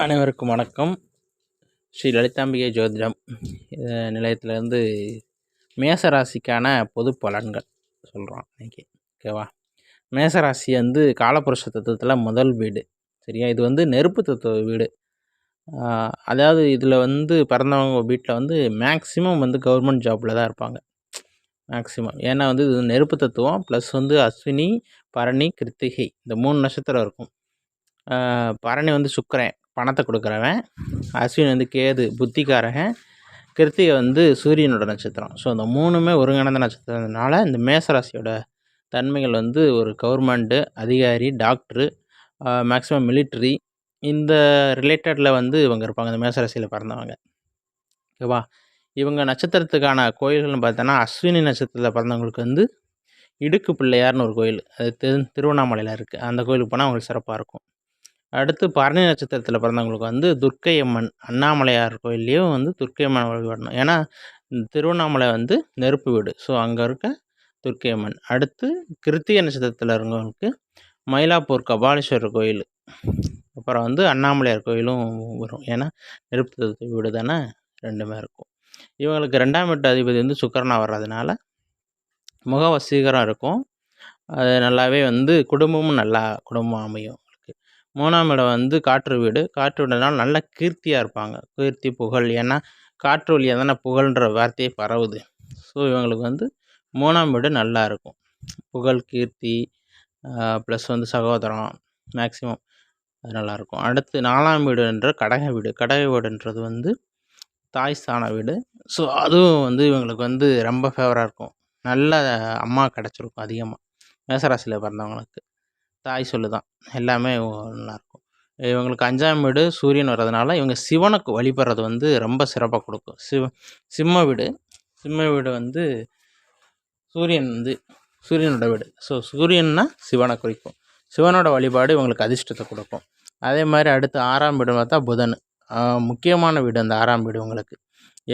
அனைவருக்கும் வணக்கம். ஸ்ரீ லலிதாம்பிகை ஜோதிடம் நிலையத்திலேருந்து மேசராசிக்கான பொது பலன்கள் சொல்கிறோம் இன்றைக்கி. ஓகேவா? மேசராசி வந்து காலபுருஷ தத்துவத்தில் முதல் வீடு. சரியா? இது வந்து நெருப்பு தத்துவ வீடு. அதாவது இதில் வந்து பிறந்தவங்க வீட்டில் வந்து மேக்ஸிமம் வந்து கவர்மெண்ட் ஜாப்பில் தான் இருப்பாங்க. மேக்ஸிமம். ஏன்னா வந்து இது நெருப்பு தத்துவம் ப்ளஸ் வந்து அஸ்வினி, பரணி, கிருத்திகை இந்த 3 நட்சத்திரம் இருக்கும். பரணி வந்து சுக்கிரன் பணத்தை கொடுக்குறவன், அஸ்வினி வந்து கேது புத்திக்காரகன், கிருத்திகை வந்து சூரியனோட நட்சத்திரம். ஸோ அந்த 3மே ஒருங்கிணைந்த நட்சத்திரத்தினால இந்த மேசராசியோட தன்மைகள் வந்து ஒரு கவர்மெண்ட்டு அதிகாரி, டாக்டரு, மேக்ஸிமம் மிலிட்ரி இந்த ரிலேட்டடில் வந்து இவங்க இருப்பாங்க, இந்த மேசராசியில் பிறந்தவங்க. ஓகேவா? இவங்க நட்சத்திரத்துக்கான கோயில்கள்னு பார்த்தோன்னா, அஸ்வினி நட்சத்திரத்தில் பிறந்தவங்களுக்கு வந்து இடுக்கு பிள்ளையார்னு ஒரு கோயில், அது திருவண்ணாமலையில் இருக்குது. அந்த கோயிலுக்கு போனால் அவங்களுக்கு சிறப்பாக இருக்கும். அடுத்து பரணி நட்சத்திரத்தில் பிறந்தவங்களுக்கு வந்து துர்க்கை அம்மன், அண்ணாமலையார் கோயில்லையும் வந்து துர்க்கை அம்மன் வழிபடணும். ஏன்னா திருவண்ணாமலை வந்து நெருப்பு வீடு. ஸோ அங்கே இருக்க துர்க்கை அம்மன். அடுத்து கிருத்திகை நட்சத்திரத்தில் இருக்கவங்களுக்கு மயிலாப்பூர் கபாலீஸ்வரர் கோயில், அப்புறம் வந்து அண்ணாமலையார் கோயிலும் வரும். ஏன்னா நெருப்பு வீடு தானே, ரெண்டுமே இருக்கும். இவங்களுக்கு 2ஆம் வீட்டு அதிபதி வந்து சுக்கிரனாக வர்றதுனால முக வசீகரம் இருக்கும். அது நல்லாவே வந்து குடும்பமும் நல்லா குடும்பம் அமையும். 3ஆம் இடம் வந்து காற்று வீடு. காற்று வீடுனால நல்ல கீர்த்தியாக இருப்பாங்க. கீர்த்தி, புகழ். ஏன்னா காற்று வழியாக தானே புகழ்ன்ற வார்த்தையே பரவுது. ஸோ இவங்களுக்கு வந்து 3ஆம் வீடு நல்லா இருக்கும். புகழ், கீர்த்தி ப்ளஸ் வந்து சகோதரம் மேக்ஸிமம் அது நல்லாயிருக்கும். அடுத்து 4ஆம் வீடுன்ற கடக வீடு. கடக வீடுன்றது வந்து தாய் ஸ்தான வீடு. ஸோ அதுவும் வந்து இவங்களுக்கு வந்து ரொம்ப ஃபேவராக இருக்கும். நல்ல அம்மா கிடச்சிருக்கும் அதிகமாக மேசராசியில் பிறந்தவங்களுக்கு. தாய் சொல்லு தான் எல்லாமே நல்லாயிருக்கும். இவங்களுக்கு 5ஆம் வீடு சூரியன் வர்றதுனால இவங்க சிவனுக்கு வழிபடுறது வந்து ரொம்ப சிறப்பாக கொடுக்கும். சிம்ம வீடு. சிம்ம வீடு வந்து சூரியன் வந்து சூரியனோட வீடு. ஸோ சூரியன்னா சிவனை குறிக்கும். சிவனோட வழிபாடு இவங்களுக்கு அதிர்ஷ்டத்தை கொடுக்கும். அதே மாதிரி அடுத்து 6ஆம் வீடு பார்த்தா புதன். முக்கியமான வீடு அந்த 6ஆம் வீடு உங்களுக்கு.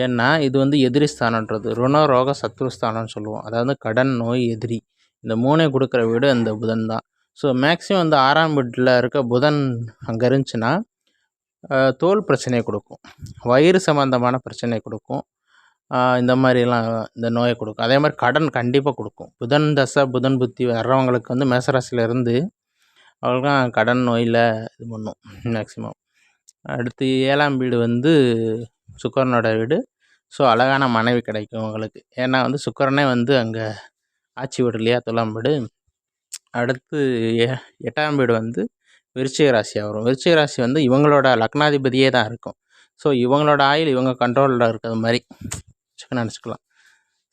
ஏன்னா இது வந்து எதிரி ஸ்தானன்றது, ருண ரோக சத்ருஸ்தானம்னு சொல்லுவோம். அதாவது கடன், நோய், எதிரி இந்த 3 கொடுக்குற வீடு அந்த புதன் தான். ஸோ மேக்ஸிமம் வந்து 6ஆம் வீட்டில் இருக்க புதன் அங்கே இருந்துச்சுன்னா தோல் பிரச்சனையை கொடுக்கும், வயிறு சம்மந்தமான பிரச்சனையை கொடுக்கும், இந்த மாதிரிலாம் இந்த நோயை கொடுக்கும். அதே மாதிரி கடன் கண்டிப்பாக கொடுக்கும். புதன் தசை புதன் புத்தி வர்றவங்களுக்கு வந்து மேசராசியில் இருந்து அவங்களுக்குலாம் கடன் நோயில் இது பண்ணும் மேக்ஸிமம். அடுத்து 7ஆம் வீடு வந்து சுக்கிரனோட வீடு. ஸோ அழகான மனைவி கிடைக்கும் உங்களுக்கு. ஏன்னா வந்து சுக்கிரனே வந்து அங்கே ஆட்சி வீடு இல்லையா, துலாம் வீடு. அடுத்து 8ஆம் வீடு வந்து விருச்சிக ராசியாக வரும். விருச்சிக ராசி வந்து இவங்களோட லக்னாதிபதியே தான் இருக்கும். ஸோ இவங்களோட ஆயுள் இவங்க கண்ட்ரோலில் இருக்கிறது மாதிரி நினச்சிக்கலாம்.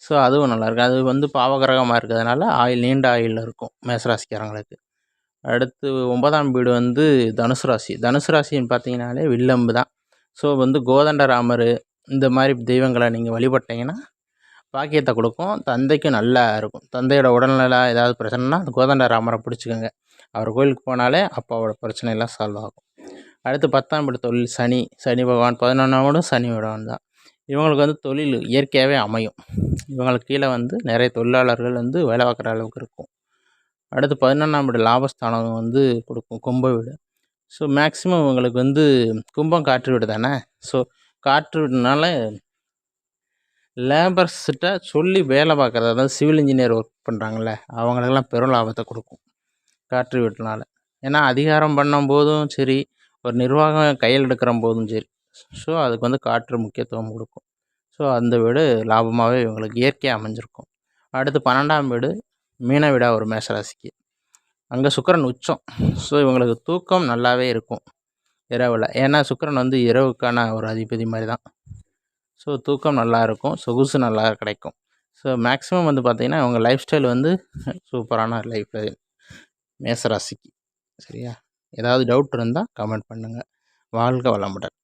ஸோ அதுவும் நல்லாயிருக்கும். அது வந்து பாவகிரகமாக இருக்கிறதுனால ஆயுள் நீண்ட ஆயுளில் இருக்கும் மேசராசிக்காரங்களுக்கு. அடுத்து 9ஆம் வீடு வந்து தனுசு ராசி. தனுசு ராசின்னு பார்த்தீங்கன்னாலே வில்லம்பு தான். ஸோ வந்து கோதண்டராமர் இந்த மாதிரி தெய்வங்களை நீங்கள் வழிபட்டிங்கன்னா பாக்கியத்தை கொடுக்கும். தந்தைக்கும் நல்லா இருக்கும். தந்தையோட உடல்நிலை ஏதாவது பிரச்சனைனா அந்த கோதண்டராமரை பிடிச்சிக்கோங்க. அவர் கோயிலுக்கு போனாலே அப்பாவோட பிரச்சனையெல்லாம் சால்வ் ஆகும். அடுத்து 10ஆம் வீடு தொழில் சனி. சனி பகவான் 11ஆம் வீடும் சனி பகவான் தான். இவங்களுக்கு வந்து தொழில் இயற்கையாகவே அமையும். இவங்களுக்கு கீழே வந்து நிறைய தொழிலாளர்கள் வந்து வேலை பார்க்குற அளவுக்கு இருக்கும். அடுத்து 11ஆம் வீடு லாபஸ்தானம் வந்து கொடுக்கும், கும்ப வீடு. ஸோ மேக்ஸிமம் இவங்களுக்கு வந்து கும்பம் காற்று வீடு தானே. ஸோ காற்று வீடுனால லேபர்ஸ்கிட்ட சொல்லி வேலை பார்க்குறது, அதாவது சிவில் இன்ஜினியர் ஒர்க் பண்ணுறாங்கள்ல அவங்களுக்கெல்லாம் பெரும் லாபத்தை கொடுக்கும் காற்று வீட்டுனால. ஏன்னா அதிகாரம் பண்ணும்போதும் சரி, ஒரு நிர்வாகம் கையில் எடுக்கிற போதும் சரி, ஸோ அதுக்கு வந்து காற்று முக்கியத்துவம் கொடுக்கும். ஸோ அந்த வீடு லாபமாகவே இவங்களுக்கு இயற்கையாக அமைஞ்சிருக்கும். அடுத்து 12ஆம் வீடு மீன வீடாக ஒரு மேசராசிக்கு. அங்கே சுக்கிரன் உச்சம். ஸோ இவங்களுக்கு தூக்கம் நல்லாவே இருக்கும் இரவில். ஏன்னா சுக்கிரன் வந்து இரவுக்கான ஒரு அதிபதி மாதிரி தான். ஸோ தூக்கம் நல்லா இருக்கும், சொகுசு நல்லா கிடைக்கும். ஸோ மேக்ஸிமம் வந்து பார்த்திங்கன்னா அவங்க லைஃப் ஸ்டைல் வந்து சூப்பரான லைஃப் மேசராசிக்கு. சரியா? ஏதாவது டவுட் இருந்தால் கமெண்ட் பண்ணுங்கள். வாழ்க வளமுடன்.